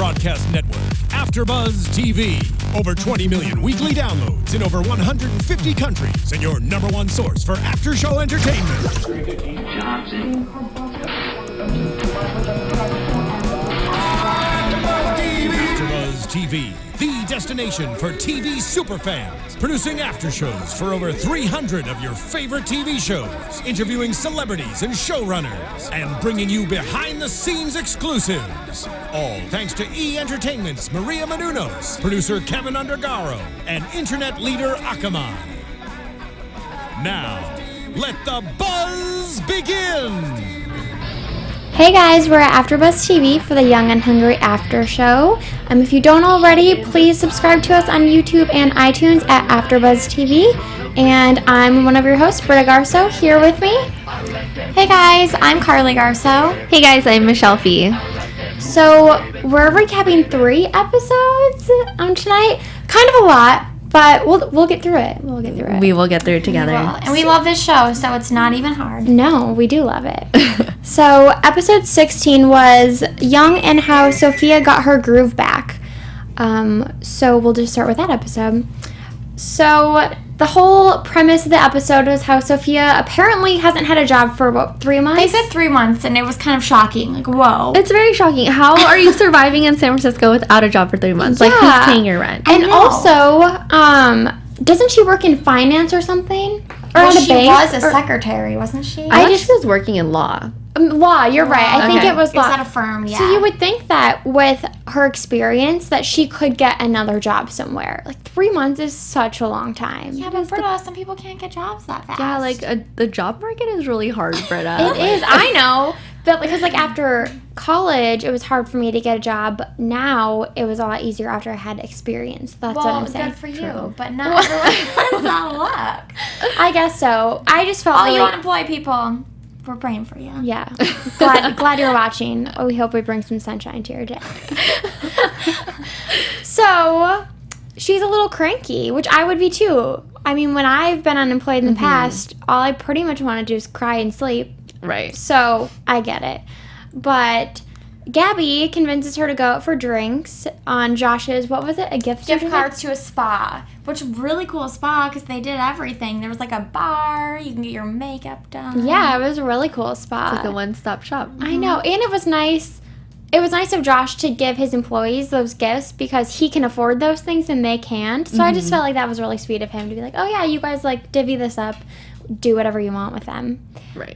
broadcast network, AfterBuzz TV. Over 20 million weekly downloads in over 150 countries, and your number one source for after-show entertainment. AfterBuzz TV, the destination for TV superfans, producing after shows for over 300 of your favorite TV shows, interviewing celebrities and showrunners, and bringing you behind-the-scenes exclusives. All thanks to E! Entertainment's Maria Menounos, producer Kevin Undergaro, and internet leader Akamai. Now, let the buzz begin! Hey guys, we're at AfterBuzz TV for the Young and Hungry After Show. If you don't already, please subscribe to us on YouTube and iTunes at AfterBuzz TV. And I'm one of your hosts, Britta Garsow, here with me. Hey guys, I'm Carli Garsow. Hey guys, I'm Michelle Phi. So we're recapping 3 episodes tonight. Kind of a lot, but we'll get through it. We will get through it together. And we love this show, so it's not even hard. No, we do love it. So, episode 16 was Young and how Sophia got her groove back. So we'll just start with that episode. So, the whole premise of the episode was how Sophia apparently hasn't had a job for, 3 months? They said 3 months, and it was kind of shocking. Like, whoa. It's very shocking. How are you surviving in San Francisco without a job for 3 months? Yeah. Like, who's paying your rent? And also, doesn't she work in finance or something? Or at a she bank? was a secretary, wasn't she? I just was working in law. Law, you're right. I think Okay. it was law. Is that a firm? Yeah. So you would think that with her experience that she could get another job somewhere. Like 3 months is such a long time. Yeah, but Britta, some people can't get jobs that fast. Yeah, like, the job market is really hard, Britta. It is. I know. But because like after college, it was hard for me to get a job. Now it was a lot easier after I had experience. That's what I'm saying. Good for you, but not everyone has that luck. I guess so. I just felt All you like, unemployed people, we're praying for you. yeah. Glad you're watching. We hope we bring some sunshine to your day. So, she's a little cranky, which I would be too. I mean, when I've been unemployed in the past, all I pretty much want to do is cry and sleep. Right. So, I get it. But Gabi convinces her to go out for drinks on Josh's, what was it, a gift Cards to a spa, which really cool spa because they did everything. There was like a bar, you can get your makeup done. Yeah, it was a really cool spa. It's like a one-stop shop. I know, and it was nice. It was nice of Josh to give his employees those gifts because he can afford those things and they can't. So I just felt like that was really sweet of him to be like, oh yeah, you guys like divvy this up, do whatever you want with them. Right.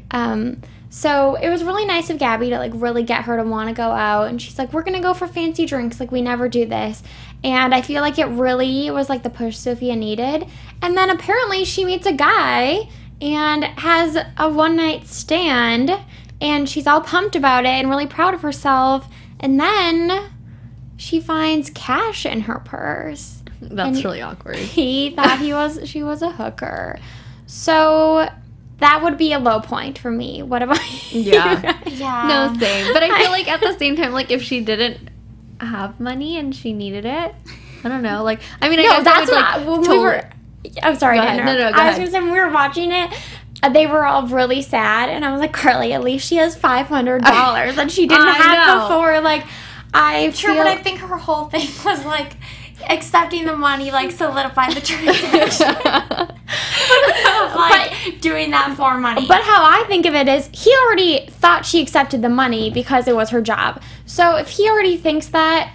So it was really nice of Gabi to like really get her to want to go out, and she's like, we're gonna go for fancy drinks, like we never do this. And I feel like it really was like the push Sophia needed. And then apparently she meets a guy and has a one-night stand, and she's all pumped about it and really proud of herself. And then she finds cash in her purse. That's really awkward. He thought she was a hooker. So that would be a low point for me. What about you? Yeah. Yeah. No, same. But I feel like at the same time, like, if she didn't have money and she needed it, I don't know. Like, I mean, I guess that's I would, what like, when we were. I'm sorry. Go to ahead. interrupt. No, go I was ahead. gonna say when we were watching it, they were all really sad, and I was like, Carli, at least she has $500 that she didn't have before. Like, Sure, but I think her whole thing was like accepting the money, like solidified the transaction. Of, like doing that for money. But how I think of it is, he already thought she accepted the money because it was her job. So if he already thinks that,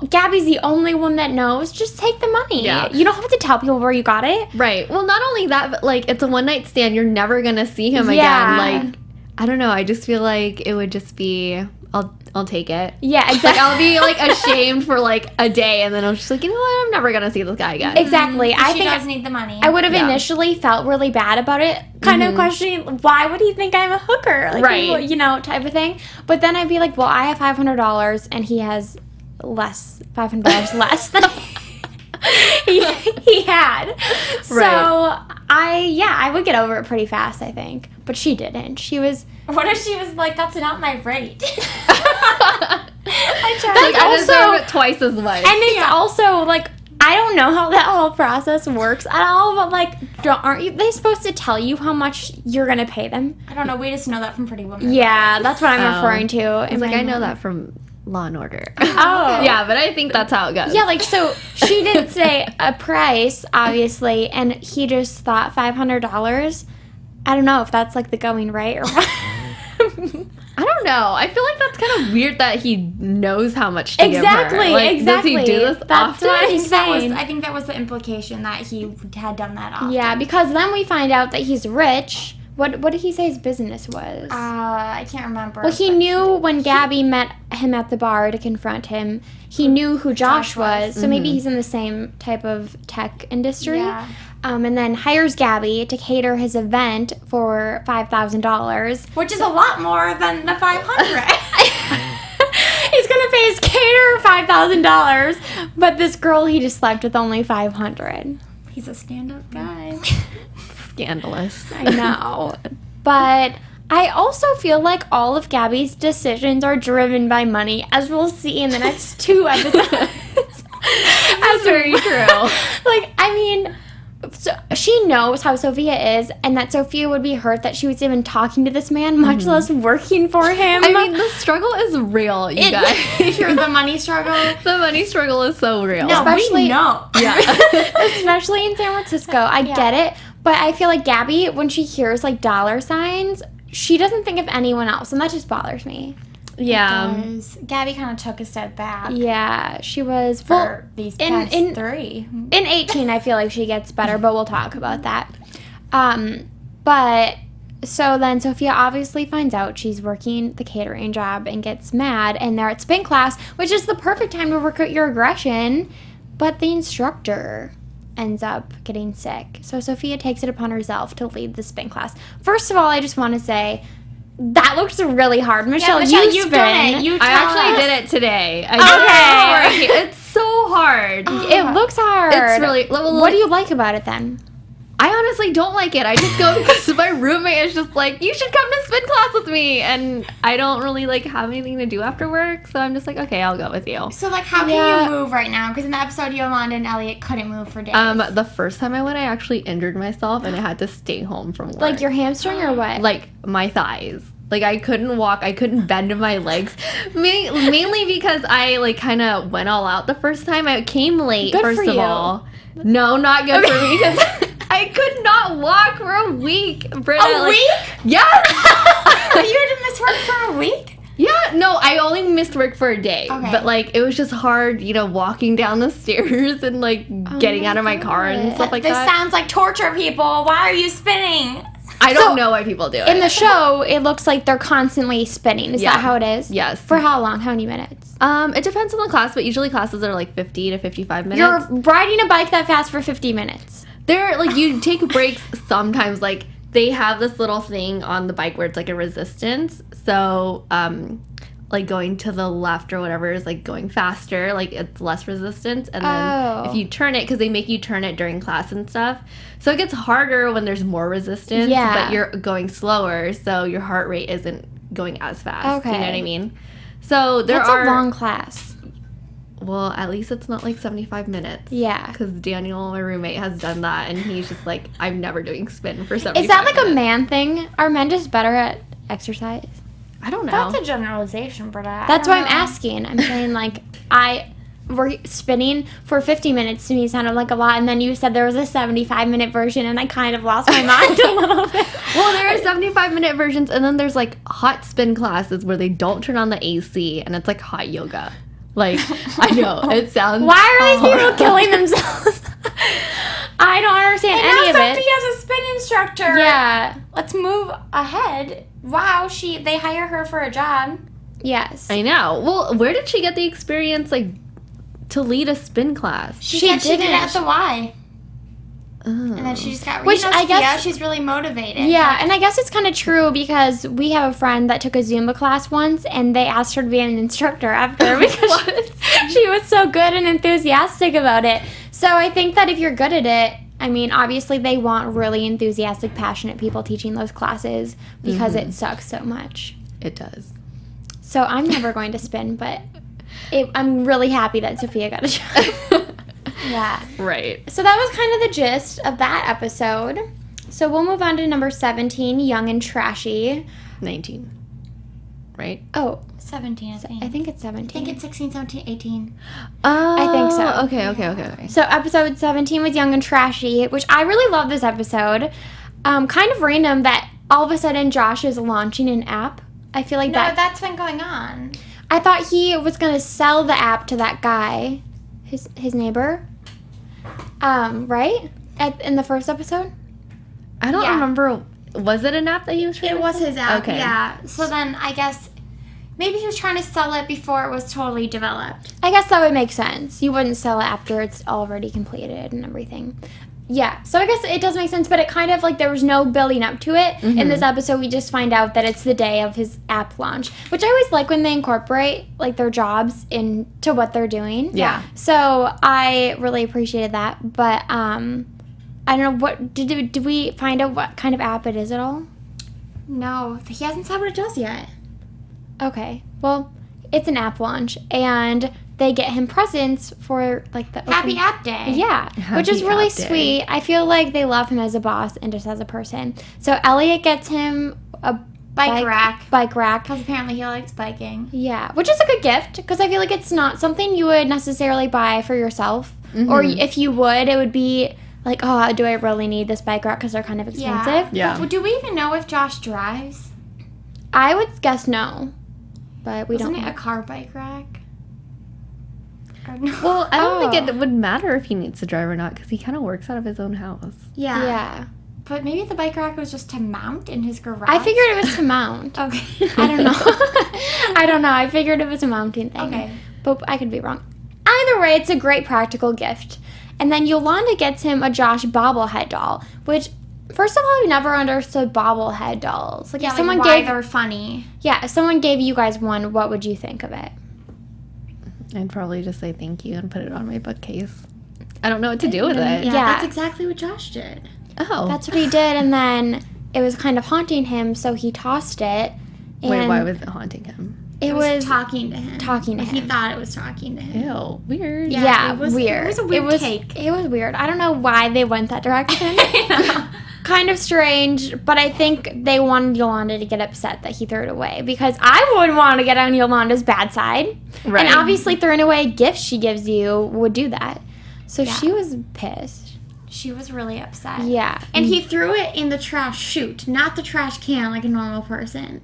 Gabi's the only one that knows, just take the money. Yeah. You don't have to tell people where you got it. Right. Well, not only that, but, like, it's a one-night stand. You're never going to see him Yeah. again. Like, I don't know. I just feel like it would just be, I'll take it. Yeah, exactly. Like, I'll be, like, ashamed for, like, a day, and then I'm just like, you know what? I'm never going to see this guy again. Exactly. She does need the money. I would have initially felt really bad about it, kind of questioning, why would he think I'm a hooker? Like, Right. You know, type of thing. But then I'd be like, well, I have $500 and he has $500 less than he had. So, I would get over it pretty fast, I think. But she didn't. She was... What if she was like, that's not my rate? I deserve it twice as much. And it's also, like, I don't know how that whole process works at all, but, like, aren't they supposed to tell you how much you're going to pay them? I don't know. We just know that from Pretty Woman. Yeah, that's what I'm referring to. It's like, I know that from Law and Order. Oh. Yeah, but I think that's how it goes. Yeah, like, so she didn't say a price, obviously, and he just thought $500. I don't know if that's, like, the going rate or what. I don't know. I feel like that's kind of weird that he knows how much to Exactly, give her. Like, exactly. Does he do this That's often? what I think that was the implication that he had done that often. Yeah, because then we find out that he's rich. What did he say his business was? I can't remember. Well, he knew when Gabi met him at the bar to confront him, he knew who Josh was, so maybe he's in the same type of tech industry. Yeah. And then hires Gabi to cater his event for $5,000. Which is a lot more than the 500. He's gonna pay his caterer $5,000, but this girl he just slept with only $500. He's a stand-up guy. Scandalous. I know. But I also feel like all of Gabi's decisions are driven by money, as we'll see in the next 2 episodes. That's very true. Like, I mean, so she knows how Sophia is, and that Sophia would be hurt that she was even talking to this man, much less working for him. I mean, the struggle is real, you guys. Sure, the money struggle. The money struggle is so real. No, Especially- we know. Yeah. Especially in San Francisco. I get it, but I feel like Gabi, when she hears, like, dollar signs, she doesn't think of anyone else, and that just bothers me. Yeah. Gabi kind of took a step back Yeah, she was for these past in 3. In 18, I feel like she gets better, but we'll talk about that. But so then Sophia obviously finds out she's working the catering job and gets mad, and they're at spin class, which is the perfect time to work out your aggression. But the instructor ends up getting sick, so Sophia takes it upon herself to lead the spin class. First of all, I just want to say that looks really hard. Michelle, Michelle, you've you've spin. done it. You I tell actually us. did it today. Okay. It's so hard. It looks hard. It's really... What do you like about it then? I honestly don't like it. I just go because my roommate is just like, you should come to spin class with me. And I don't really, like, have anything to do after work. So I'm just like, okay, I'll go with you. So, like, how can you move right now? Because in the episode, Yolanda and Elliot couldn't move for days. The first time I went, I actually injured myself and I had to stay home from work. Like your hamstring or what? Like, my thighs. Like, I couldn't walk. I couldn't bend my legs. Mainly because I, like, kind of went all out the first time. I came late, Good first for of you. all. No, not good for me because I could not walk for a week. Britta, a week? Yes! You had to miss work for a week? Yeah, no, I only missed work for a day. Okay. But, like, it was just hard, you know, walking down the stairs and, like, getting out of my car and stuff like This that. sounds like torture, people. Why are you spinning? I don't know why people do it. In the show, it looks like they're constantly spinning. Is Yeah. that how it is? Yes. For how long? How many minutes? It depends on the class, but usually classes are, like, 50 to 55 minutes. You're riding a bike that fast for 50 minutes. They're, like, you take breaks sometimes, like, they have this little thing on the bike where it's, like, a resistance. So, like, going to the left or whatever is, like, going faster. Like, it's less resistance. And then if you turn it, because they make you turn it during class and stuff. So it gets harder when there's more resistance. Yeah. But you're going slower, so your heart rate isn't going as fast. Okay. You know what I mean? So there That's are... a long class. Well, at least it's not, like, 75 minutes. Yeah. Because Daniel, my roommate, has done that, and he's just like, I'm never doing spin for 75 Is that like minutes. a man thing? Are men just better at exercise? I don't know. That's a generalization, Britta. That's why I'm asking. I'm saying, like, we're spinning for 50 minutes to me sounded like a lot, and then you said there was a 75-minute version, and I kind of lost my mind a little bit. Well, there are 75-minute versions, and then there's, like, hot spin classes where they don't turn on the AC, and it's, like, hot yoga. Like, I know, it sounds Why are these hard. people killing themselves? I don't understand And any now of it. Sophia's a spin instructor. Yeah. Let's move ahead. Wow, they hire her for a job. Yes. I know. Well, where did she get the experience, like, to lead a spin class? She She said she did it didn't. at the Y. Oh. And then she just got... Which you know, I Sophia, guess- she's really motivated. Yeah, and I guess it's kind of true because we have a friend that took a Zumba class once, and they asked her to be an instructor after because she was so good and enthusiastic about it. So I think that if you're good at it, I mean, obviously they want really enthusiastic, passionate people teaching those classes because it sucks so much. It does. So I'm never going to spin, but I'm really happy that Sophia got a job. Yeah. Right. So that was kind of the gist of that episode. So we'll move on to number 17, Young and Trashy. 19. right? Oh, 17, I think. I think it's 17. I think it's 16, 17, 18. I think so. Okay. So episode 17 was Young and Trashy, which I really love this episode. Kind of random that all of a sudden Josh is launching an app. I feel like that's been going on. I thought he was going to sell the app to that guy, his neighbor. Right? In the first episode? I don't remember. Was it an app that he was trying It to was sell? his app, Okay. yeah. So then I guess maybe he was trying to sell it before it was totally developed. I guess that would make sense. You wouldn't sell it after it's already completed and everything. Yeah, so I guess it does make sense, but it kind of like there was no building up to it. In this episode, we just find out that it's the day of his app launch, which I always like when they incorporate like their jobs into what they're doing. Yeah. So I really appreciated that, but I don't know, what did we find out what kind of app it is at all? No, he hasn't said what it does yet. Okay, well, it's an app launch, and they get him presents for like the Happy App Day. Yeah, which is Happy really App Day. sweet. I feel like they love him as a boss and just as a person. So Elliot gets him a Bike rack. Bike rack. Because apparently he likes biking. Yeah, which is a good gift because I feel like it's not something you would necessarily buy for yourself. Or if you would, it would be like, oh, do I really need this bike rack because they're kind of expensive? Yeah. But do we even know if Josh drives? I would guess no, but we Wasn't don't. it a car bike rack? Or no? Well, I don't think Oh. it would matter if he needs to drive or not because he kind of works out of his own house. Yeah. Yeah. But maybe the bike rack was just to mount in his garage. I figured it was to mount. Okay. I don't know. I don't know. I figured it was a mounting thing. Okay. But I could be wrong. Either way, it's a great practical gift. And then Yolanda gets him a Josh bobblehead doll, which, first of all, I never understood bobblehead dolls. Like, Yeah, if someone why gave, they're funny. if someone gave you guys one, what would you think of it? I'd probably just say thank you and put it on my bookcase. I don't know what to do with it. Yeah. That's exactly what Josh did. Oh. That's what he did, and then it was kind of haunting him, so he tossed it. And Wait, why was it haunting him? it was talking to him. talking to He him. thought it was talking to him. Ew, weird. Yeah, it was weird. It was a weird take. It was weird. I don't know why they went that direction. Kind of strange, but I think they wanted Yolanda to get upset that he threw it away because I wouldn't want to get on Yolanda's bad side. Right. And obviously throwing away gifts she gives you would do that. So Yeah. she was pissed. She was really upset. Yeah. And he threw it in the trash chute, not the trash can like a normal person.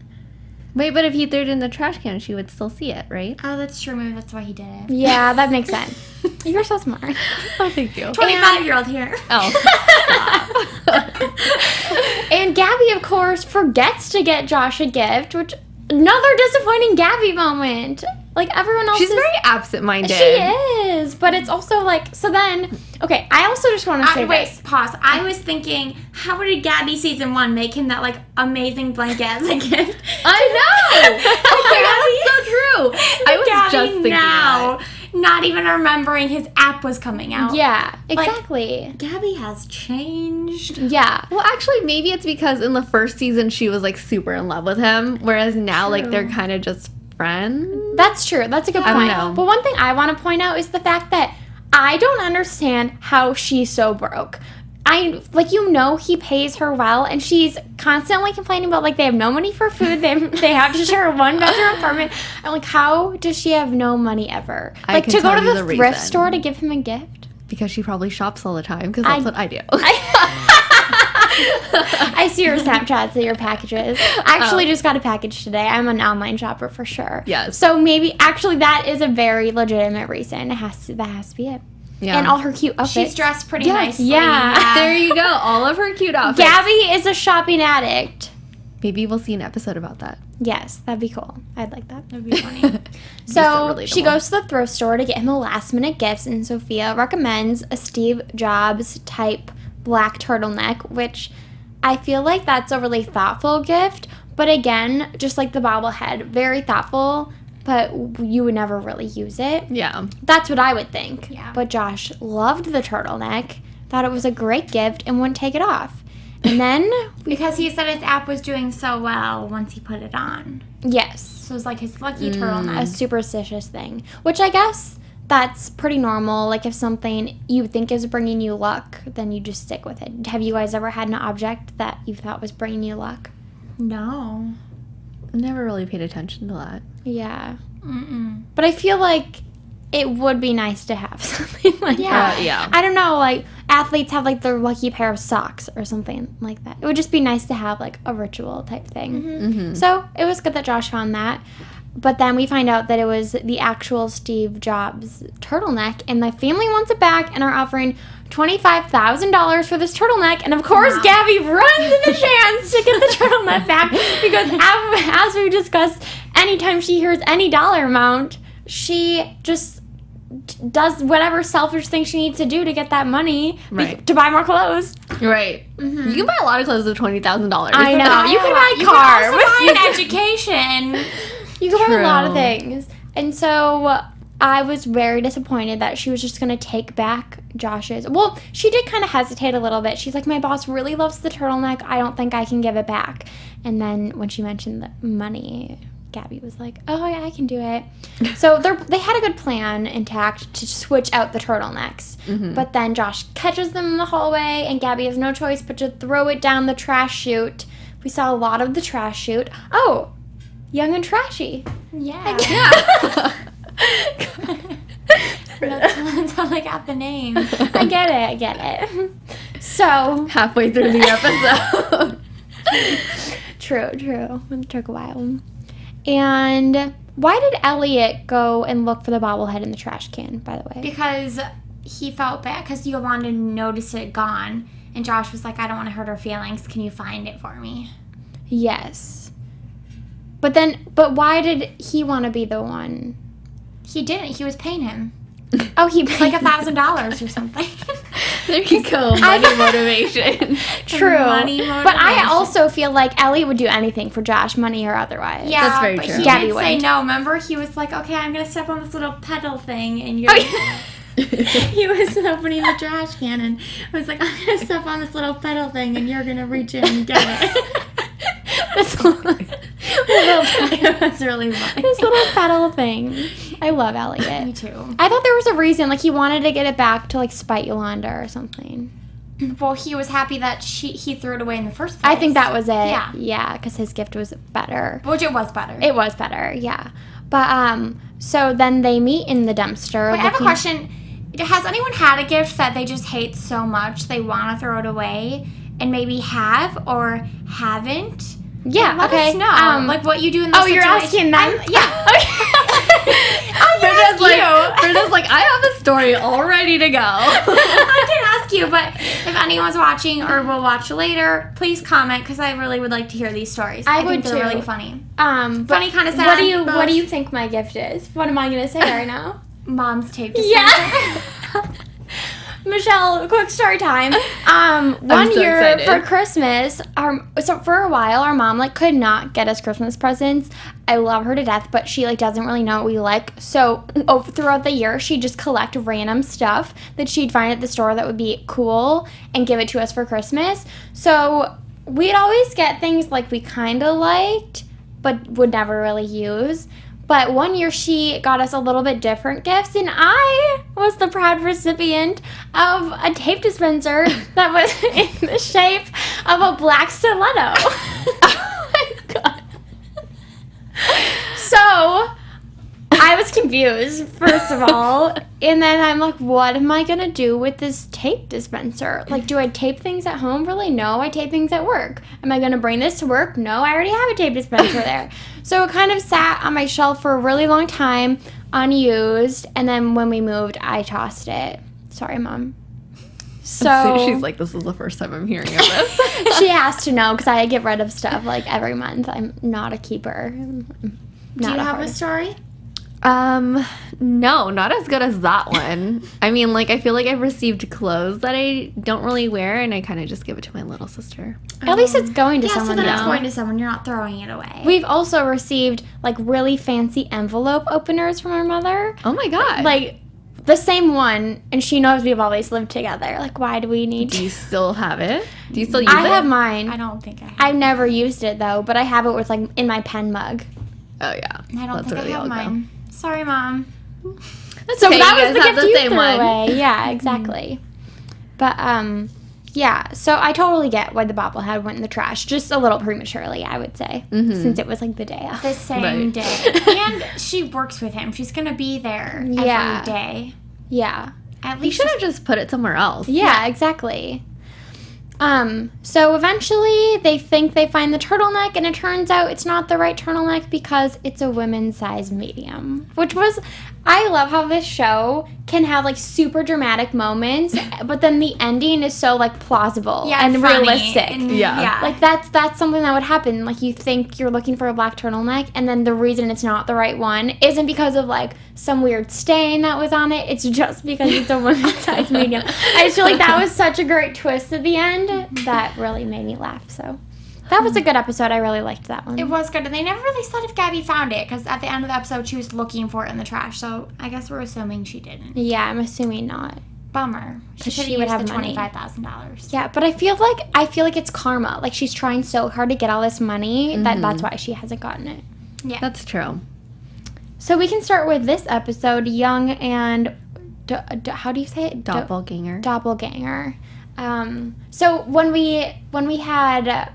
Wait, but if he threw it in the trash can, she would still see it, right? Oh, that's true. Maybe that's why he did it. Yeah, that makes sense. You're so smart. Oh, thank you. 25-year-old here. Oh. And Gabby, of course, forgets to get Josh a gift, which another disappointing Gabby moment. Like everyone else She's is very absent-minded. She is, but it's also like, so then, okay, I also just want to say Wait, this. pause. I was thinking, how did Gabby season 1 make him that like amazing blanket as a gift? I know! Oh, that's so true! I was Gabby just thinking now, that. not even remembering his app was coming out. Yeah, exactly. Gabby has changed. Yeah. Well, actually, maybe it's because in the first season, she was, like, super in love with him, whereas now, like, they're kind of just friends. That's true. That's a good I point. don't know. But one thing I want to point out is the fact that I don't understand how she's so broke. He pays her well, and she's constantly complaining about, like, they have no money for food, they have to share a one-bedroom apartment. I'm like, how does she have no money ever? I Like, can to go tell to you the the thrift reason. store to give him a gift? Because she probably shops all the time, because that's what I do. I see your Snapchats and your packages. I actually just got a package today. I'm an online shopper for sure. Yes. So maybe, actually, that is a very legitimate reason. That has to be it. Yeah. And all her cute outfits. She's dressed pretty Yes. nicely. Yeah. There you go. All of her cute outfits. Gabby is a shopping addict. Maybe we'll see an episode about that. Yes, that'd be cool. I'd like that. That'd be funny. So relatable. she goes to the thrift store to get him a last minute gift, and Sophia recommends a Steve Jobs type black turtleneck, which I feel like that's a really thoughtful gift. But again, just like the bobblehead, very thoughtful, but you would never really use it. Yeah. That's what I would think. Yeah. But Josh loved the turtleneck, thought it was a great gift, and wouldn't take it off. And then, Because he said his app was doing so well once he put it on. yes, So it was like his lucky a turtleneck. superstitious thing, which I guess that's pretty normal. Like if something you think is bringing you luck, then you just stick with it. Have you guys ever had an object that you thought was bringing you luck? No. never really paid attention to that. Yeah. Mm-mm. But I feel like it would be nice to have something like that. Yeah. I don't know, like, athletes have, like, their lucky pair of socks or something like that. It would just be nice to have, like, a ritual type thing. Mm-hmm. So it was good that Josh found that. But then we find out that it was the actual Steve Jobs turtleneck, and the family wants it back and are offering $25,000 for this turtleneck. And of course, Gabi runs in the chance to get the turtleneck back because, as we discussed, anytime she hears any dollar amount, she just does whatever selfish thing she needs to do to get that money to buy more clothes. Right. You can buy a lot of clothes with $20,000. I know. You can buy a You car. can also buy an education. You can buy a lot of True. things. And so I was very disappointed that she was just going to take back Josh's. Well, she did kind of hesitate a little bit. She's like, my boss really loves the turtleneck. I don't think I can give it back. And then when she mentioned the money, Gabi was like, oh, yeah, I can do it. So they had a good plan intact to switch out the turtlenecks. Mm-hmm. But then Josh catches them in the hallway, and Gabi has no choice but to throw it down the trash chute. We saw a lot of the trash chute. Oh, young and trashy. Yeah. Yeah. That's how I got the name. I get it. So, Halfway through the episode. true. It took a while. And why did Elliot go and look for the bobblehead in the trash can, by the way? Because he felt bad because you wanted to notice it gone. And Josh was like, I don't want to hurt her feelings. Can you find it for me? Yes. But why did he want to be the one? He didn't. He was paying him. Oh, he Like $1,000 or something. There you go. Money motivation. True. Money But I motivation. also feel like Elliot would do anything for Josh, money or otherwise. Yeah, That's very but true. he Gabi did say wouldn't. no. Remember, he was like, okay, I'm going to step on this little pedal thing. And you're... He was opening the trash can and I was like, I'm going to step on this little pedal thing and you're going to reach in and get it. It was really funny. This little pedal thing. I love Elliot. Me too. I thought there was a reason, like he wanted to get it back to like spite Yolanda or something. Well, he was happy that he threw it away in the first place. I think that was it. Yeah. Yeah, because his gift was better. Which it was better. It was better, yeah. But so then they meet in the dumpster. Wait, I have a looking- question. Has anyone had a gift that they just hate so much they want to throw it away and maybe have or haven't? Yeah, Let okay. us know. Like what you do in this you're asking them? Yeah. Britta's like, I have a story all ready to go. I can ask you, but if anyone's watching or will watch later, please comment because I really would like to hear these stories. I think would they're too. really funny. But Funny, kinda sad, What do you both. think my gift is? What am I gonna say right now? Mom's tape dispenser. Yeah. Michelle, quick story time. One so year excited. for Christmas, so for a while, our mom like could not get us Christmas presents. I love her to death, but she like doesn't really know what we like. So throughout the year, she'd just collect random stuff that she'd find at the store that would be cool and give it to us for Christmas. So we'd always get things like we kind of liked, but would never really use. But one year she got us a little bit different gifts, and I was the proud recipient of a tape dispenser that was in the shape of a black stiletto. Oh my god. So, I was confused, first of all, and then I'm like, what am I going to do with this tape dispenser? Like, do I tape things at home? Really? No, I tape things at work. Am I going to bring this to work? No, I already have a tape dispenser there. So it kind of sat on my shelf for a really long time, unused, and then when we moved, I tossed it. Sorry, Mom. So she's like, this is the first time I'm hearing of this. she has to know because I get rid of stuff like every month. I'm not a keeper. Do you have a story? No, not as good as that one. I mean, like, I feel like I've received clothes that I don't really wear, and I kind of just give it to my little sister. At least it's going to Yeah, someone so then it's now. going to someone. You're not throwing it away. We've also received like really fancy envelope openers from our mother. Oh my god. Like the same one, and she knows we've always lived together. Like, why do we need do to? you still have it? Do you still use it? I have mine. I don't think I have. I've never used it though, but I have it with like in my pen mug. Oh yeah. I don't That's think where I they have all go. mine. Sorry, Mom. So okay, that you was the guys have gift the you same threw one. away. Yeah, exactly. But Yeah, so I totally get why the bobblehead went in the trash. Just a little prematurely, I would say, since it was like the day off. The same day. And she works with him. She's going to be there every day. Yeah. At least should have just put it somewhere else. Yeah, exactly. So eventually they think they find the turtleneck, and it turns out it's not the right turtleneck because it's a women's size medium. Which was, I love how this show can have like super dramatic moments, but then the ending is so like plausible and funny realistic. and, Like that's something that would happen. Like you think you're looking for a black turtleneck, and then the reason it's not the right one isn't because of like some weird stain that was on it. It's just because it's a women's size medium. I just feel like that was such a great twist at the end that really made me laugh. So that was a good episode. I really liked that one. It was good. And they never really said if Gabi found it, because at the end of the episode, she was looking for it in the trash. So I guess we're assuming she didn't. Yeah, I'm assuming not. Bummer. She would have the money. $25,000. Yeah, but I feel like it's karma. Like she's trying so hard to get all this money that's why she hasn't gotten it. Yeah, that's true. So we can start with this episode, Young and how do you say it? Doppelganger. Doppelganger. So when we had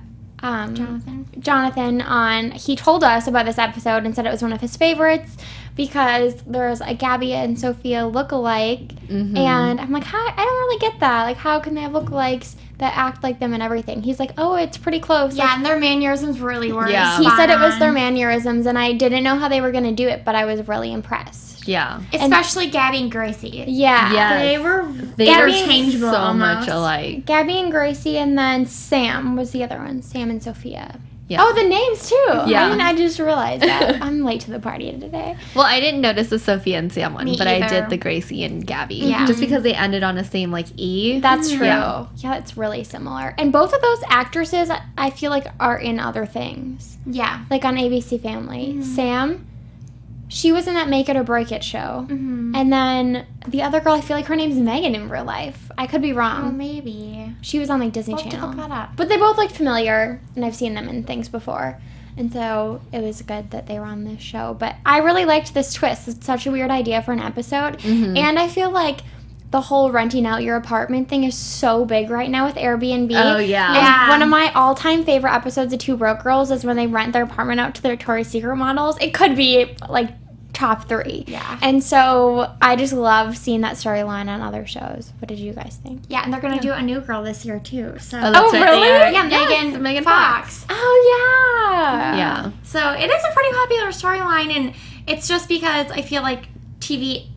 Jonathan on, he told us about this episode and said it was one of his favorites because there's a Gabi and Sophia lookalike, and I'm like, I don't really get that. Like, how can they have lookalikes that act like them and everything? He's like, oh, it's pretty close. Yeah, like, and their mannerisms really were. Yeah. he said it was their mannerisms, and I didn't know how they were going to do it, but I was really impressed. Yeah. Especially Gabi and Gracie. Yeah. Yes. They were Gabi- interchangeable so almost. much alike. Gabi and Gracie, and then Sam was the other one. Sam and Sophia. Yeah. Oh, the names too. Yeah. I just realized that. I'm late to the party today. Well, I didn't notice the Sophia and Sam one, Me but I either. did the Gracie and Gabi. Yeah. Just because they ended on the same, like, E. That's true. Yeah. Yeah, it's really similar. And both of those actresses, I feel like, are in other things. Yeah. Like on ABC Family. Sam, she was in that Make It or Break It show. And then the other girl, I feel like her name's Megan in real life. I could be wrong. Oh, maybe. She was on like Disney We'll have to Channel. look that up. But they both looked familiar, and I've seen them in things before. And so it was good that they were on this show. But I really liked this twist. It's such a weird idea for an episode. And I feel like the whole renting out your apartment thing is so big right now with Airbnb. Oh, yeah. And Yeah. one of my all-time favorite episodes of Two Broke Girls is when they rent their apartment out to the Victoria's Secret models. It could be like top 3. Yeah. And so I just love seeing that storyline on other shows. What did you guys think? Yeah, and they're going to do a new girl this year, too. So. Oh, that's right. really? They are. Yeah, Yes, Megan Fox. Oh, yeah. Yeah. So it is a pretty popular storyline, and it's just because I feel like TV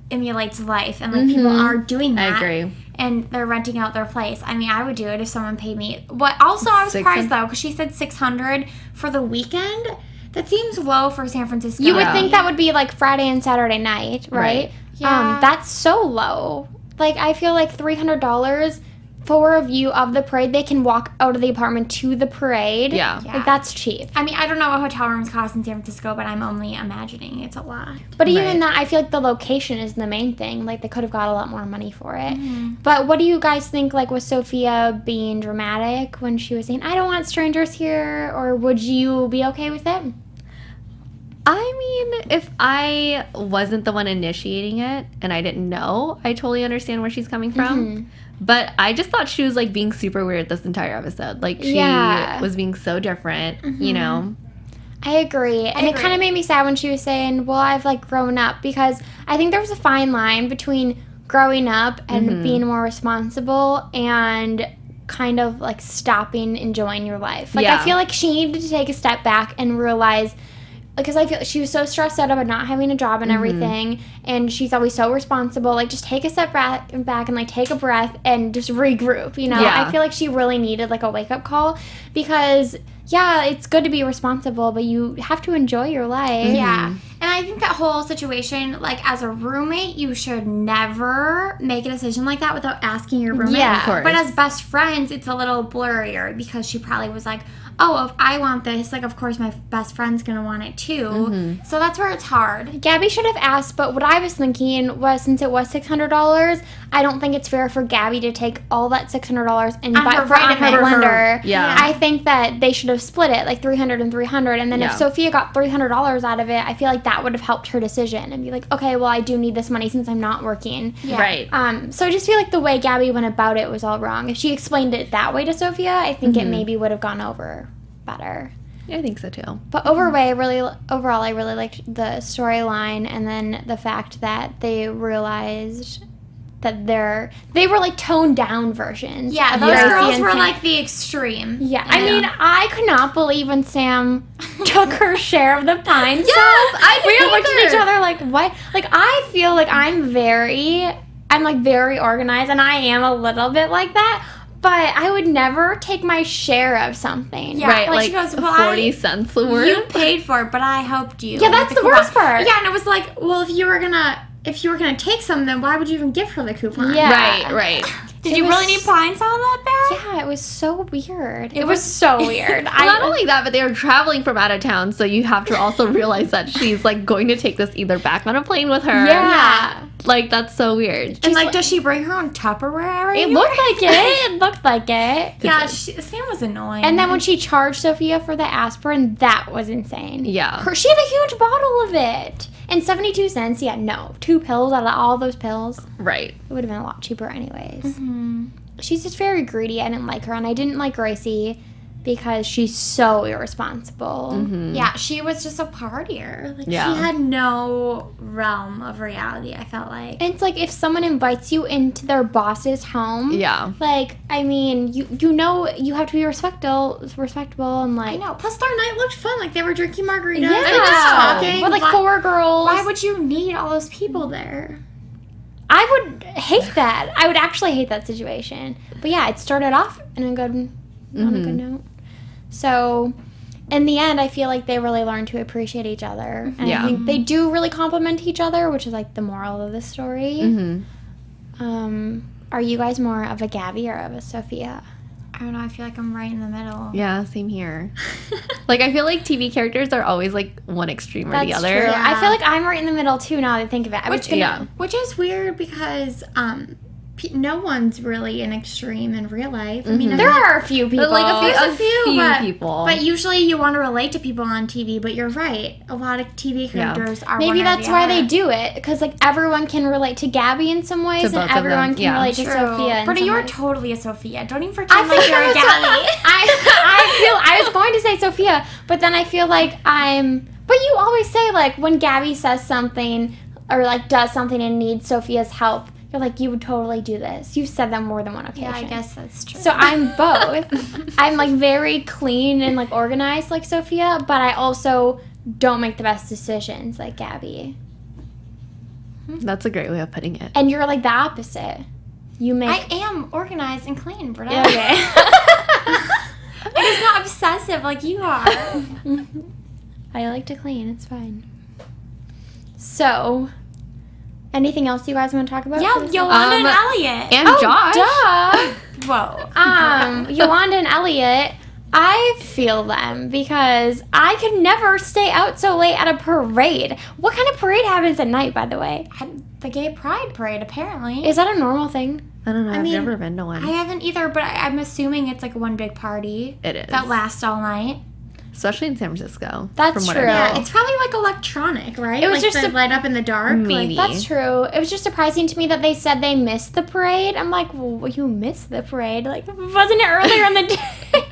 emulates life, and like people are doing I that. agree. And they're renting out their place. I mean, I would do it if someone paid me. What? Also, I was surprised though, because she said $600 for the weekend. That seems low for San Francisco. You would think that would be like Friday and Saturday night, right? Yeah. That's so low. Like, I feel like $300 for a view of the parade. They can walk out of the apartment to the parade. Yeah. Like, that's cheap. I mean, I don't know what hotel rooms cost in San Francisco, but I'm only imagining it's a lot. But even Right. that, I feel like the location is the main thing. Like, they could have got a lot more money for it. But what do you guys think, like, was Sophia being dramatic when she was saying, I don't want strangers here? Or would you be okay with it? I mean, if I wasn't the one initiating it and I didn't know, I totally understand where she's coming from. But I just thought she was like being super weird this entire episode. Like she was being so different, you know. I agree. And it kind of made me sad when she was saying, well, I've like grown up, because I think there was a fine line between growing up and being more responsible and kind of like stopping enjoying your life. Like I feel like she needed to take a step back and realize, because I feel she was so stressed out about not having a job and everything, and she's always so responsible. Like, just take a step back and like take a breath and just regroup. You know, I feel like she really needed like a wake up call, because it's good to be responsible, but you have to enjoy your life. Yeah. And I think that whole situation, like, as a roommate, you should never make a decision like that without asking your roommate. Yeah, of course. But as best friends, it's a little blurrier, because she probably was like, oh, if I want this, like, of course my best friend's going to want it too. So that's where it's hard. Gabi should have asked, but what I was thinking was, since it was $600, I don't think it's fair for Gabi to take all that $600 and On buy her for on her vitamin. blender. Yeah. I think that they should have split it, like $300 and $300, and then if Yeah. Sophia got $300 out of it, I feel like that that would have helped her decision and be like, okay, well, I do need this money since I'm not working. Yeah. Right. So I just feel like the way Gabi went about it was all wrong. If she explained it that way to Sophia, I think it maybe would have gone over better. I think so too. But overall, I really liked the storyline, and then the fact that they realized that they were like toned down versions. Yeah, of those Gracie girls and were Sam. like the extreme. Yeah, I mean, I could not believe when Sam took her share of the pine sauce. I We didn't all looked at each either. other like, what? Like, I feel like I'm like very organized, and I am a little bit like that. But I would never take my share of something. Yeah, Right, like, like she goes, well, 40 cents worth. You paid for it, but I helped you. Yeah, that's with the worst coupon. part. Yeah, and it was like, well, if you were gonna take some, then why would you even give her the coupon? Yeah. Right. Did It you was- really need pine saw that bad? Yeah, it was so weird. It was so weird. Not only that, but they were traveling from out of town, so you have to also realize that she's like going to take this either back on a plane with her. Yeah. Like, that's so weird. And like, does she bring her own Tupperware? It looked like it. It looked like it. Yeah, Sam was annoying. And then when she charged Sophia for the aspirin, that was insane. Yeah. She had a huge bottle of it. And 72 cents, yeah, no. 2 pills out of all those pills. Right. It would have been a lot cheaper anyways. She's just very greedy. I didn't like her. And I didn't like Gracie because she's so irresponsible. yeah, she was just a partier. Like, Yeah. she had no realm of reality, I felt like. And it's like if someone invites you into their boss's home. Yeah. Like, I mean, you know you have to be respectable and like. I know. Plus, their night looked fun. Like, they were drinking margaritas Yeah. and just talking. With like Why- 4 girls. Why would you need all those people there? I would hate that. I would actually hate that situation. But yeah, it started off on a good note. So, in the end, I feel like they really learned to appreciate each other. And Yeah. I think they do really complement each other, which is like the moral of the story. Are you guys more of a Gabi or of a Sophia? I don't know. I feel like I'm right in the middle. Yeah, same here. Like, I feel like TV characters are always like one extreme or That's the other. true. Yeah. I feel like I'm right in the middle too now that I think of it. I was gonna, Which is weird because no one's really an extreme in real life. I mean, there are a few people. But like a few but, people. But usually you want to relate to people on TV. But you're right. A lot of TV characters are. Maybe one or that's the why other. they do it, because like everyone can relate to Gabi in some ways, To both and of everyone them, can yeah. relate to True. Sophia. In Britta, some you're ways. totally a Sophia. Don't even I pretend like think you're I'm a a Gabi. I was going to say Sophia, but then I feel like But you always say like when Gabi says something or like does something and needs Sophia's help, you're like, you would totally do this. You've said that more than one occasion. Yeah, I guess that's true. So I'm both. I'm like very clean and like organized like Sophia, but I also don't make the best decisions like Gabi. That's a great way of putting it. And you're like the opposite. You make. I am organized and clean, Britta. Okay. I'm just not obsessive like you are. I like to clean. It's fine. So, anything else you guys want to talk about? Yeah, Yolanda and Elliot. And Oh, Josh. duh. Whoa. Yolanda and Elliot, I feel them because I could never stay out so late at a parade. What kind of parade happens at night, by the way? The gay pride parade, apparently. Is that a normal thing? I don't know. I've mean, never been to one. I haven't either, but I'm assuming it's like one big party. It is. That lasts all night. Especially in San Francisco. That's from what true. I know. Yeah, it's probably like electronic, right? It was like just the a- light up in the dark. Maybe. Like, That's true. It was just surprising to me that they said they missed the parade. I'm like, well, you missed the parade. Like, wasn't it earlier in the day?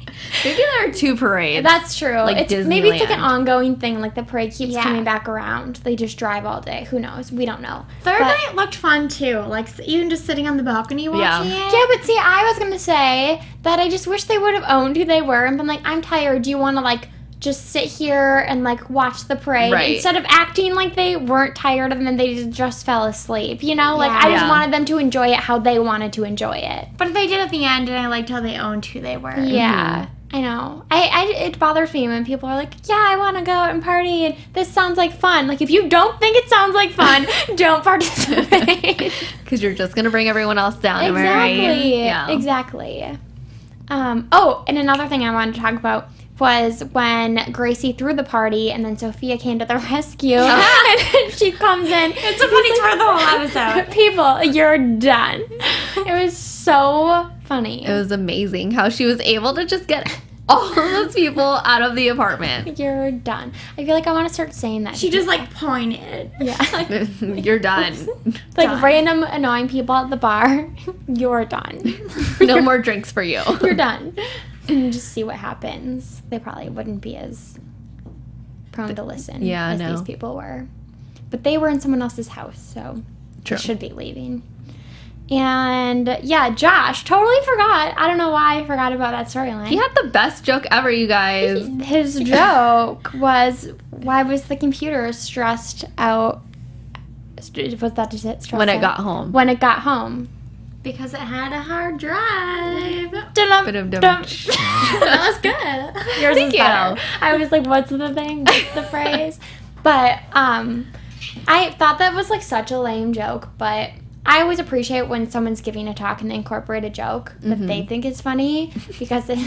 Maybe there are 2 parades. That's true. Like Maybe it's like an Disneyland. ongoing thing. Like the parade keeps Yeah. coming back around. They just drive all day. Who knows? We don't know. third But- night looked fun too. Like even just sitting on the balcony watching it. Yeah, but see, I was gonna say that I just wish they would have owned who they were and been like, I'm tired. Do you want to like just sit here and like watch the parade Right. instead of acting like they weren't tired and then they just fell asleep? You know, like I just Yeah. wanted them to enjoy it how they wanted to enjoy it. But they did at the end, and I liked how they owned who they were. Yeah. I know. It bothers me when people are like, yeah, I want to go out and party and this sounds like fun. Like, if you don't think it sounds like fun, don't participate. Because you're just going to bring everyone else down. Am I right? Exactly. Yeah. Exactly. Oh, and another thing I wanted to talk about was when Gracie threw the party and then Sophia came to the rescue and then she comes in. It's a funny for the whole episode. People, you're done. It was so funny. It was amazing how she was able to just get all of those people out of the apartment. You're done. I feel like I want to start saying that. She just like pointed. Yeah. You're done. Like Done. random annoying people at the bar. You're done. No more drinks for you. You're done. And just see what happens. They probably wouldn't be as prone to listen as these people were. But they were in someone else's house, so True. they should be leaving. And yeah, Josh, totally forgot. I don't know why I forgot about that storyline. He had the best joke ever, you guys. His joke was, why was the computer stressed out? Was that just it? When it got home. When it got home. Because it had a hard drive. Ba-dum-dum. That was good. Yours Thank is better. I was like, what's the thing? What's the phrase? But I thought that was like such a lame joke, but I always appreciate when someone's giving a talk and they incorporate a joke that they think is funny because it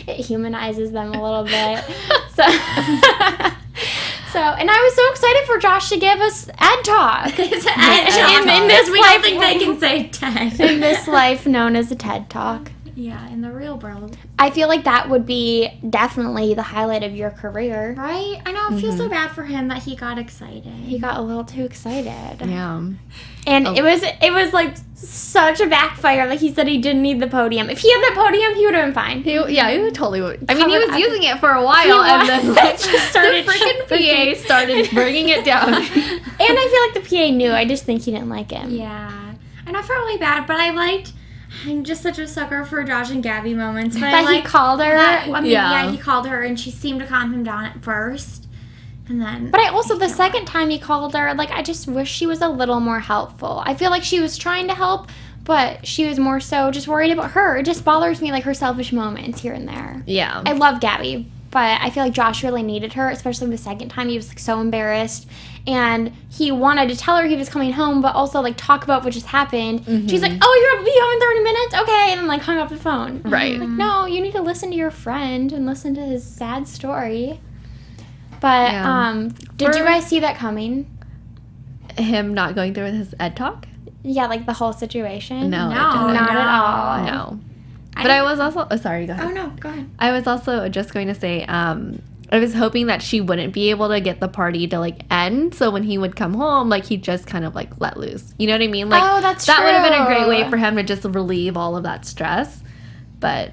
humanizes them a little bit. So, and I was so excited for Josh to give us Ed Talk. It's an Ed in this we life, don't think they can say TED. in this life known as a TED Talk. Yeah, in the real world. I feel like that would be definitely the highlight of your career. Right? I know, it feels so bad for him that he got excited. He got a little too excited. Yeah. And it was like such a backfire. Like he said he didn't need the podium. If he had that podium, he would have been fine. He would totally would. I mean, he was Covered using it for a while, and then like, just started the freaking PA started bringing it down. And I feel like the PA knew. I just think he didn't like him. Yeah. And I felt really bad, but I'm just such a sucker for Josh and Gabi moments. But That he called her. He called her and she seemed to calm him down at first. And then. But I also, the second time he called her, like, I just wish she was a little more helpful. I feel like she was trying to help, but she was more so just worried about her. It just bothers me, like, her selfish moments here and there. Yeah. I love Gabi, but I feel like Josh really needed her, especially the second time. He was, like, so embarrassed. And he wanted to tell her he was coming home, but also, like, talk about what just happened. She's like, oh, you're going to be home in 30 minutes? Okay. And then, like, hung up the phone. Right. Like, no, you need to listen to your friend and listen to his sad story. But, did you guys see that coming? Him not going through with his Ed Talk? Yeah, like, the whole situation? No. Not at all. No. But I was also... Oh, sorry, go ahead. Oh, no, go ahead. I was also just going to say, I was hoping that she wouldn't be able to get the party to, like, end. So when he would come home, like, he'd just kind of, like, let loose. You know what I mean? Like, Oh, that's that would have been a true. great way for him to just relieve all of that stress. But...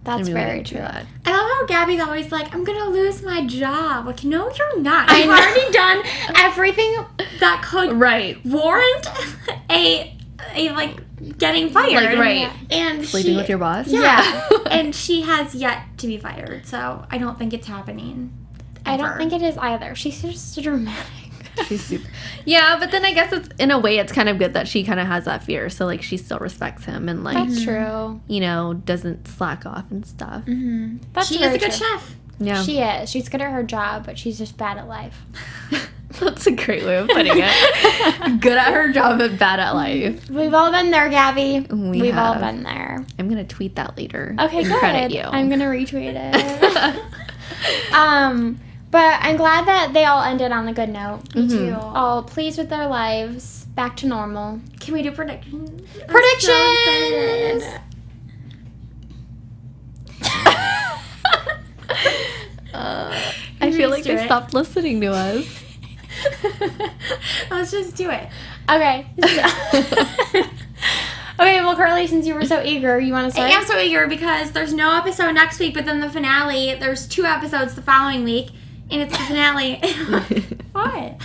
That's I mean, we very didn't do true. that. I love how Gabi's always like, I'm going to lose my job. Like, no, you're not. I've already done everything that could Right. warrant a like, getting fired. Like, right. And Sleeping with your boss? Yeah. And she has yet to be fired, so I don't think it's happening. I don't ever. think it is either. She's just dramatic. She's super... Yeah, but then I guess it's, in a way, it's kind of good that she kind of has that fear. So, like, she still respects him and, like, That's true. you know, doesn't slack off and stuff. That's She is very a good true. chef. Yeah. She is. She's good at her job, but she's just bad at life. That's a great way of putting it. Good at her job, but bad at life. We've all been there, Gabi. We all have. been there. I'm going to tweet that later. Okay, and good. credit you. I'm gonna retweet it. But I'm glad that they all ended on a good note. Me too. All pleased with their lives, back to normal. Can we do predictions? Predictions! I feel like do they it. stopped listening to us. Let's just do it. Okay. Okay, well, Carli, since you were so eager, you want to start? I am so eager because there's no episode next week, but then the finale, there's 2 episodes the following week, and it's the finale. What?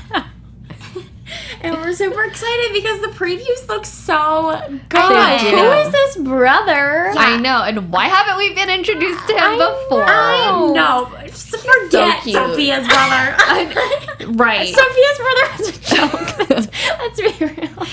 And we're super excited because the previews look so good. Gosh, They who do. is this brother? I know. And why haven't we been introduced to him before? I know. Just forget cute. Sophia's brother. Right. Sophia's brother was a joke. Let's be real.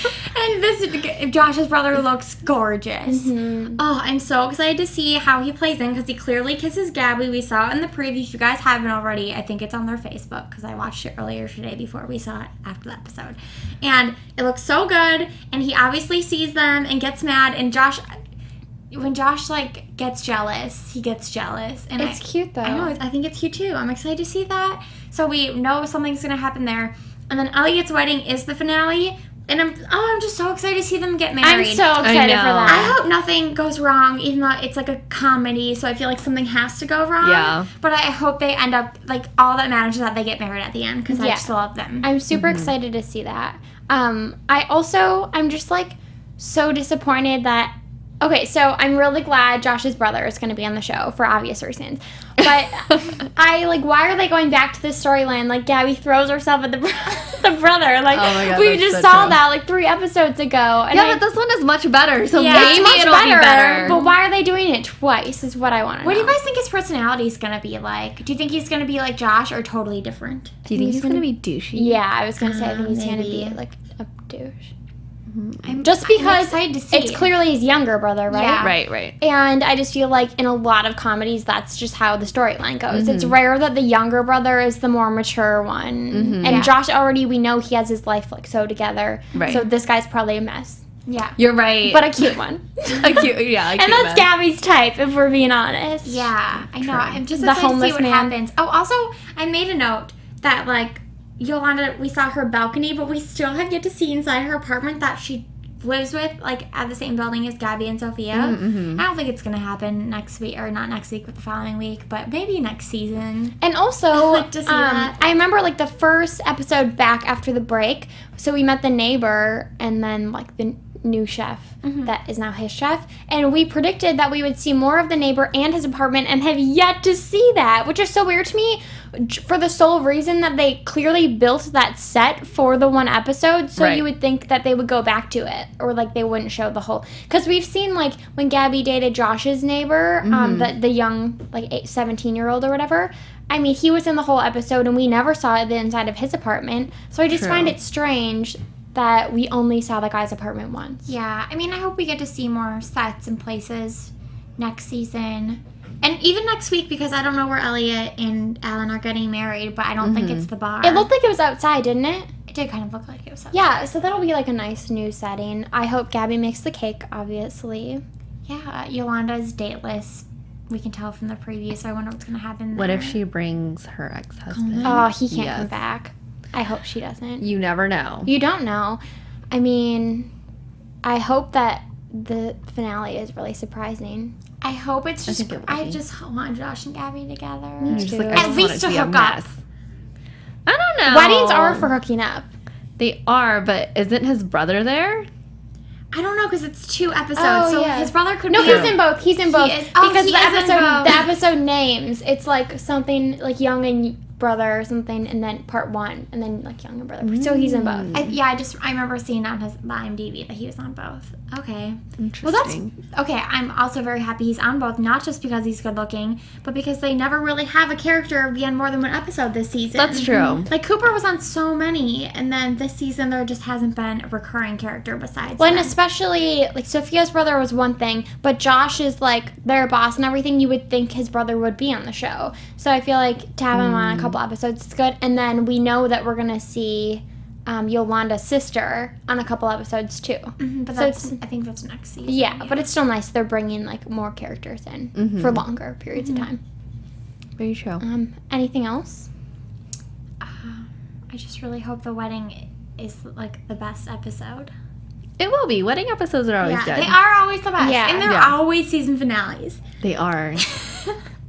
And Josh's brother looks gorgeous. Mm-hmm. Oh, I'm so excited to see how he plays in because he clearly kisses Gabi. We saw it in the preview. If you guys haven't already, I think it's on their Facebook because I watched it earlier today before we saw it after the episode. And it looks so good. And he obviously sees them and gets mad. And when Josh like gets jealous, he gets jealous. And It's cute, though. I know. I think it's cute too. I'm excited to see that. So we know something's gonna happen there. And then Elliot's wedding is the finale. And I'm just so excited to see them get married. I'm so excited for that. I hope nothing goes wrong, even though it's like a comedy, so I feel like something has to go wrong. Yeah. But I hope they end up, like, all that matters is that they get married at the end, because I just love them. I'm super excited to see that. I'm just, like, so disappointed that... Okay, so I'm really glad Josh's brother is going to be on the show for obvious reasons. But why are they going back to this storyline? Like, Gabi throws herself at the brother. Like, oh my God, we just so saw true. that, like, 3 episodes ago. And but this one is much better, so it's maybe much it'll be better. But why are they doing it twice is what I want to know. What do you guys think his personality is going to be like? Do you think he's going to be like Josh or totally different? Do you think he's going to be douchey? Yeah, I was going to say I think he's going to maybe. be, like, a douche. I'm Because excited to see. it's clearly his younger brother, right? Yeah. Right. And I just feel like in a lot of comedies, that's just how the storyline goes. It's rare that the younger brother is the more mature one. And Josh already, we know he has his life like so together. Right. So this guy's probably a mess. Yeah. You're right. But a cute one. a cute And that's Gabi's type, if we're being honest. Yeah, I know. True. I'm just The excited to see homeless what man. happens. Oh, also, I made a note that, like, Yolanda, we saw her balcony, but we still have yet to see inside her apartment that she lives with, like, at the same building as Gabi and Sophia. I don't think it's going to happen next week, or not next week, but the following week, but maybe next season. And also, like to see that. I remember, like, the first episode back after the break, so we met the neighbor and then, like, the new chef that is now his chef, and we predicted that we would see more of the neighbor and his apartment and have yet to see that, which is so weird to me for the sole reason that they clearly built that set for the one episode, so you would think that they would go back to it, or like they wouldn't show the whole, because we've seen like when Gabi dated Josh's neighbor, the young like 17-year-old or whatever. I mean, he was in the whole episode and we never saw the inside of his apartment, so I just find it strange that we only saw the guy's apartment once. Yeah, I mean, I hope we get to see more sets and places next season. And even next week, because I don't know where Elliot and Alan are getting married, but I don't think it's the bar. It looked like it was outside, didn't it? It did kind of look like it was outside. Yeah, so that'll be like a nice new setting. I hope Gabi makes the cake, obviously. Yeah, Yolanda's dateless. We can tell from the preview, so I wonder what's going to happen there. What if she brings her ex-husband? Oh, he can't come back. I hope she doesn't. You never know. You don't know. I mean, I hope that the finale is really surprising. I hope it's just... I be. just want Josh and Gabi together. Just too. like, I At just want least it to be a hook up. mess. I don't know. Weddings are for hooking up. They are, but isn't his brother there? I don't know, because it's 2 episodes, Oh, so yeah. his brother could No, be... he's in both. He's in both. is. Oh, because he the is in episode, both. the episode names, it's like something like Young and Brother or something, and then part 1, and then like Young and Brother. So he's in both. I remember seeing on his IMDb that he was on both. Okay. Interesting. Well, that's... Okay, I'm also very happy he's on both, not just because he's good looking, but because they never really have a character be on more than one episode this season. That's true. Like, Cooper was on so many, and then this season there just hasn't been a recurring character besides Well, and them. especially, like, Sophia's brother was one thing, but Josh is, like, their boss and everything. You would think his brother would be on the show. So I feel like to have him on a couple episodes is good. And then we know that we're going to see Yolanda's sister on a couple episodes, too. But So that's, I think that's next season. Yeah, but it's still nice they're bringing, like, more characters in for longer periods of time. Very true. Anything else? I just really hope the wedding is, like, the best episode. It will be. Wedding episodes are always good. They are always the best. Yeah. And they're Yeah. always season finales. They are.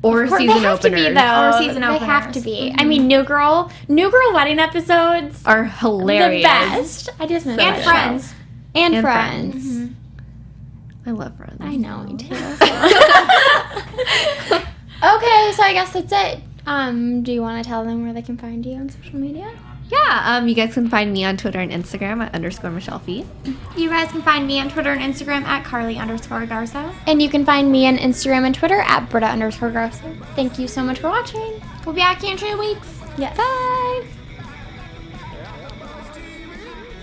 Or They season have to openers. be, though. Or season They have openers. to be. I mean, New Girl wedding episodes, Are hilarious. the best. I just miss And that Friends. show. And And Friends. I love Friends. I know, me too. Okay, so I guess that's it. Do you want to tell them where they can find you on social media? Yeah, you guys can find me on Twitter and Instagram at _Michelle Phi. You guys can find me on Twitter and Instagram at Carli_Garsow. And you can find me on Instagram and Twitter at Britta_Garsow. Thank you so much for watching. We'll be back here in 2 weeks. Yes. Bye.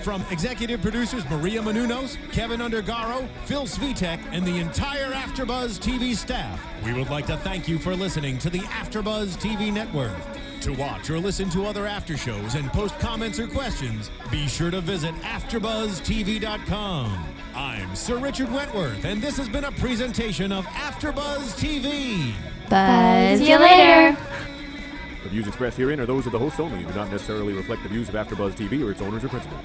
From executive producers Maria Menounos, Kevin Undergaro, Phil Svitek, and the entire AfterBuzz TV staff, we would like to thank you for listening to the AfterBuzz TV network. To watch or listen to other after shows and post comments or questions, be sure to visit AfterBuzzTV.com. I'm Sir Richard Wentworth, and this has been a presentation of AfterBuzz TV. Buzz. See you later. The views expressed herein are those of the hosts only and do not necessarily reflect the views of AfterBuzz TV or its owners or principals.